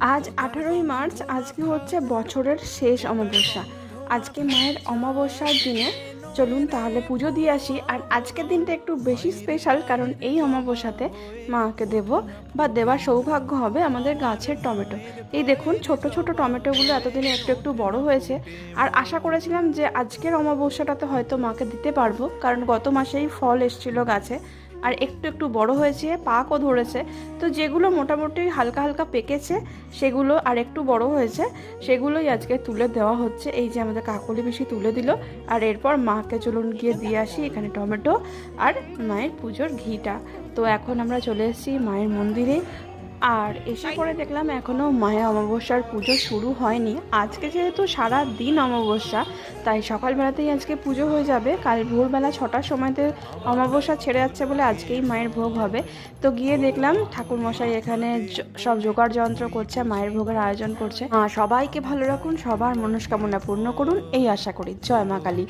আজ 18ই মার্চ। আজকে হচ্ছে বছরের শেষ অমাবস্যা। আজকে মায়ের অমাবস্যার দিনে চলুন তাহলে পুজো দিয়ে আসি। আর আজকের দিনটা একটু বেশি স্পেশাল, কারণ এই অমাবস্যাতে মাকে দেব বা দেবার সৌভাগ্য হবে আমাদের গাছের টমেটো। এই দেখুন ছোট ছোট টমেটোগুলো এতদিনে একটু একটু বড় হয়েছে। আর আশা করেছিলাম যে আজকের অমাবস্যাটাতে হয়তো মাকে দিতে পারবো, কারণ গত মাসেই ফল এসেছিল গাছে আর একটু একটু বড় হয়েছে, পাকও ধরেছে। তো যেগুলো মোটামুটি হালকা হালকা পেকেছে সেগুলো আর একটু বড় হয়েছে, সেগুলোই আজকে তুলে দেওয়া হচ্ছে। এই যে আমাদের কাকলি পিসি তুলে দিল। আর এরপর মাকে চলুন গিয়ে দিয়ে আসি এখানে টমেটো আর মায়ের পুজোর ঘিটা। তো এখন আমরা চলে এসেছি মায়ের মন্দিরে। আর এসে পরে দেখলাম এখনও মায়ের অমাবস্যার পুজো শুরু হয়নি। আজকে যেহেতু সারা দিন অমাবস্যা, তাই সকালবেলাতেই আজকে পুজো হয়ে যাবে। কাল ভোরবেলা 6টার সময়তে অমাবস্যা ছেড়ে যাচ্ছে বলে আজকেই মায়ের ভোগ হবে। তো গিয়ে দেখলাম ঠাকুরমশাই এখানে সব জোগাড় যন্ত্র করছে, মায়ের ভোগের আয়োজন করছে। সবাইকে ভালো রাখুন, সবার মনস্কামনা পূর্ণ করুন, এই আশা করি। জয় মা কালী।